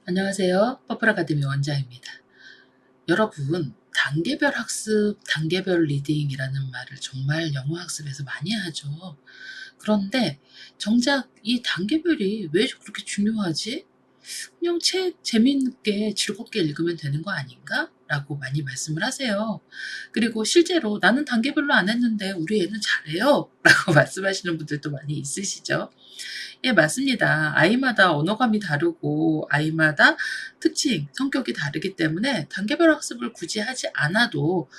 안녕하세요. 퍼플 아카데미 원장입니다. 여러분, 단계별 학습, 단계별 리딩이라는 말을 정말 영어 학습에서 많이 하죠. 그런데 정작 이 단계별이 왜 그렇게 중요하지? 그냥 책 재미있게 즐겁게 읽으면 되는 거 아닌가? 라고 많이 말씀을 하세요. 그리고 실제로 나는 단계별로 안 했는데 우리 애는 잘해요. 라고 말씀하시는 분들도 많이 있으시죠. 예, 맞습니다. 아이마다 언어감이 다르고 아이마다 특징, 성격이 다르기 때문에 단계별 학습을 굳이 하지 않아도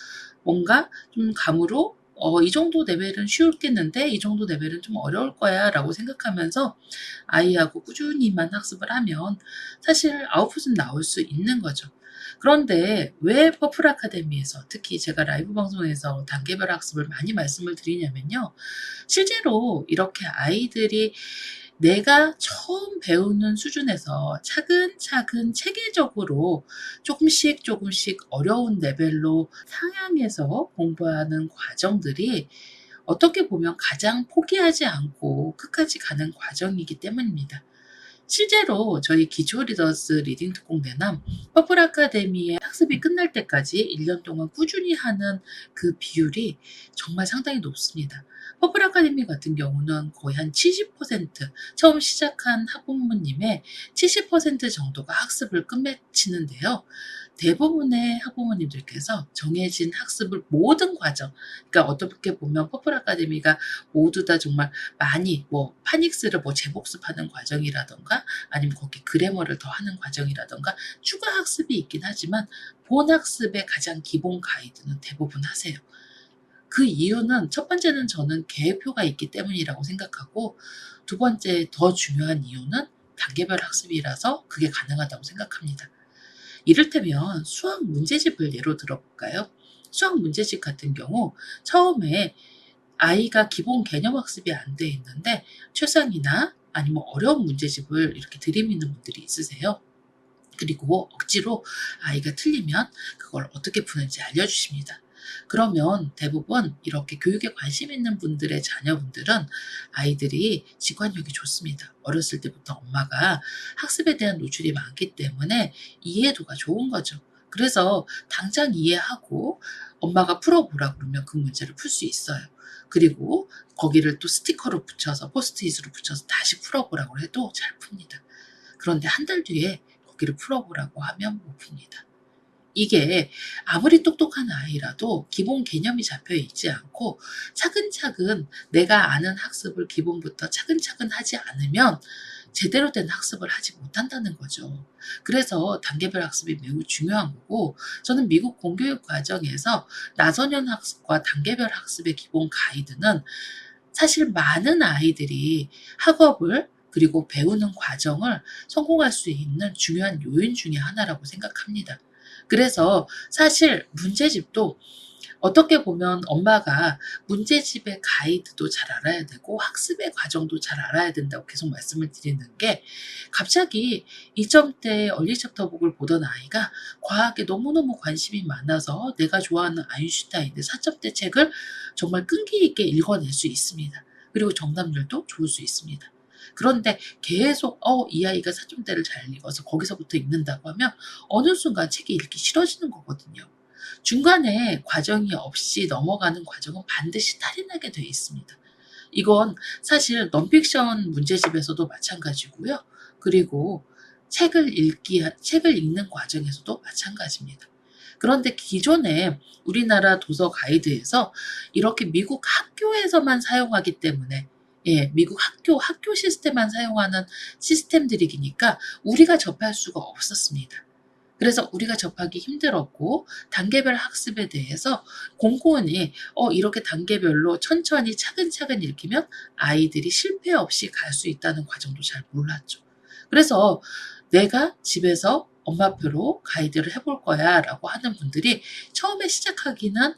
뭔가 좀 감으로 이 정도 레벨은 쉬웠겠는데 이 정도 레벨은 좀 어려울 거야 라고 생각하면서 아이하고 꾸준히만 학습을 하면 사실 아웃풋은 나올 수 있는 거죠. 그런데 왜 퍼플 아카데미에서 특히 제가 라이브 방송에서 단계별 학습을 많이 말씀을 드리냐면요. 실제로 이렇게 아이들이 내가 처음 배우는 수준에서 차근차근 체계적으로 조금씩 조금씩 어려운 레벨로 상향해서 공부하는 과정들이 어떻게 보면 가장 포기하지 않고 끝까지 가는 과정이기 때문입니다. 실제로 저희 기초 리더스 리딩 특공대나 퍼플 아카데미의 학습이 끝날 때까지 1년 동안 꾸준히 하는 그 비율이 정말 상당히 높습니다. 퍼플 아카데미 같은 경우는 거의 한 70%, 처음 시작한 학부모님의 70% 정도가 학습을 끝맺히는데요. 대부분의 학부모님들께서 정해진 학습을 모든 과정, 그러니까 어떻게 보면 퍼플 아카데미가 모두 다 정말 많이 파닉스를 재복습하는 과정이라던가 아니면 거기에 그래머를 더하는 과정이라던가 추가 학습이 있긴 하지만 본 학습의 가장 기본 가이드는 대부분 하세요. 그 이유는 첫 번째는 저는 계획표가 있기 때문이라고 생각하고, 두 번째 더 중요한 이유는 단계별 학습이라서 그게 가능하다고 생각합니다. 이를테면 수학 문제집을 예로 들어볼까요? 수학 문제집 같은 경우 처음에 아이가 기본 개념 학습이 안 돼 있는데 최상이나 아니면 어려운 문제집을 이렇게 들이미는 분들이 있으세요. 그리고 억지로 아이가 틀리면 그걸 어떻게 푸는지 알려주십니다. 그러면 대부분 이렇게 교육에 관심 있는 분들의 자녀분들은 아이들이 직관력이 좋습니다. 어렸을 때부터 엄마가 학습에 대한 노출이 많기 때문에 이해도가 좋은 거죠. 그래서 당장 이해하고 엄마가 풀어보라 그러면 그 문제를 풀 수 있어요. 그리고 거기를 또 스티커로 붙여서 포스트잇으로 붙여서 다시 풀어보라고 해도 잘 풉니다. 그런데 한 달 뒤에 거기를 풀어보라고 하면 못 풉니다. 이게 아무리 똑똑한 아이라도 기본 개념이 잡혀 있지 않고 차근차근 내가 아는 학습을 기본부터 차근차근 하지 않으면 제대로 된 학습을 하지 못한다는 거죠. 그래서 단계별 학습이 매우 중요한 거고, 저는 미국 공교육 과정에서 나선형 학습과 단계별 학습의 기본 가이드는 사실 많은 아이들이 학업을 그리고 배우는 과정을 성공할 수 있는 중요한 요인 중에 하나라고 생각합니다. 그래서 사실 문제집도 어떻게 보면 엄마가 문제집의 가이드도 잘 알아야 되고 학습의 과정도 잘 알아야 된다고 계속 말씀을 드리는 게, 갑자기 2점대 얼리 챕터북을 보던 아이가 과학에 너무너무 관심이 많아서 내가 좋아하는 아인슈타인의 4점대 책을 정말 끈기 있게 읽어낼 수 있습니다. 그리고 정답률도 좋을 수 있습니다. 그런데 계속 이 아이가 4점대를 잘 읽어서 거기서부터 읽는다고 하면 어느 순간 책이 읽기 싫어지는 거거든요. 중간에 과정이 없이 넘어가는 과정은 반드시 탈이 나게 돼 있습니다. 이건 사실 넌픽션 문제집에서도 마찬가지고요. 그리고 책을 읽는 과정에서도 마찬가지입니다. 그런데 기존에 우리나라 도서 가이드에서 이렇게 미국 학교에서만 사용하기 때문에, 미국 학교 시스템만 사용하는 시스템들이니까 우리가 접할 수가 없었습니다. 그래서 우리가 접하기 힘들었고, 단계별 학습에 대해서 곰곰이 이렇게 단계별로 천천히 차근차근 읽히면 아이들이 실패 없이 갈 수 있다는 과정도 잘 몰랐죠. 그래서 내가 집에서 엄마표로 가이드를 해볼 거야 라고 하는 분들이 처음에 시작하기는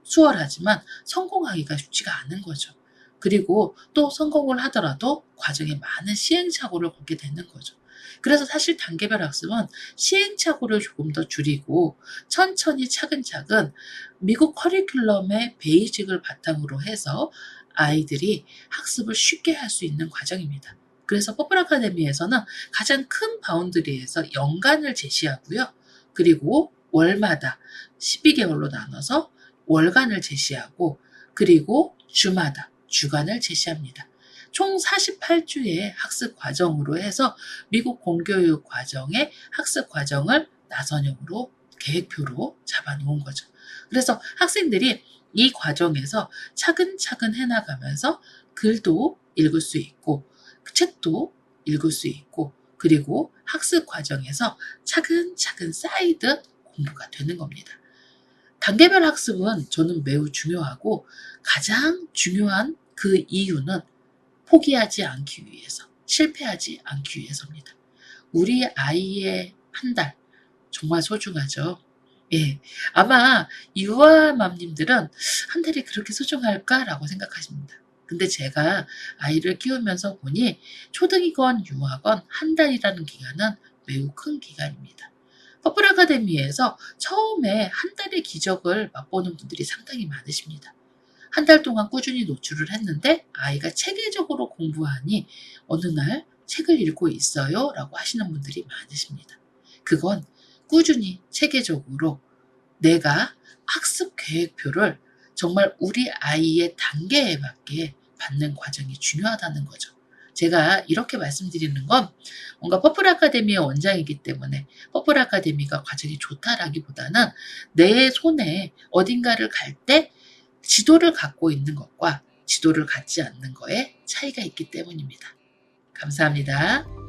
수월하지만 성공하기가 쉽지가 않은 거죠. 그리고 또 성공을 하더라도 과정에 많은 시행착오를 겪게 되는 거죠. 그래서 사실 단계별 학습은 시행착오를 조금 더 줄이고 천천히 차근차근 미국 커리큘럼의 베이직을 바탕으로 해서 아이들이 학습을 쉽게 할 수 있는 과정입니다. 그래서 퍼플 아카데미에서는 가장 큰 바운드리에서 연간을 제시하고요. 그리고 월마다 12개월로 나눠서 월간을 제시하고, 그리고 주마다 주간을 제시합니다. 총 48주의 학습 과정으로 해서 미국 공교육 과정의 학습 과정을 나선형으로 계획표로 잡아놓은 거죠. 그래서 학생들이 이 과정에서 차근차근 해나가면서 글도 읽을 수 있고 책도 읽을 수 있고, 그리고 학습 과정에서 차근차근 쌓이듯 공부가 되는 겁니다. 단계별 학습은 저는 매우 중요하고, 가장 중요한 그 이유는 포기하지 않기 위해서, 실패하지 않기 위해서입니다. 우리 아이의 한 달 정말 소중하죠. 예, 아마 유아맘님들은 한 달이 그렇게 소중할까라고 생각하십니다. 근데 제가 아이를 키우면서 보니 초등이건 유아건 한 달이라는 기간은 매우 큰 기간입니다. 퍼플 아카데미에서 처음에 한 달의 기적을 맛보는 분들이 상당히 많으십니다. 한 달 동안 꾸준히 노출을 했는데 아이가 체계적으로 공부하니 어느 날 책을 읽고 있어요 라고 하시는 분들이 많으십니다. 그건 꾸준히 체계적으로 내가 학습 계획표를 정말 우리 아이의 단계에 맞게 받는 과정이 중요하다는 거죠. 제가 이렇게 말씀드리는 건 뭔가 퍼플 아카데미의 원장이기 때문에 퍼플 아카데미가 과정이 좋다라기보다는 내 손에 어딘가를 갈 때 지도를 갖고 있는 것과 지도를 갖지 않는 거에 차이가 있기 때문입니다. 감사합니다.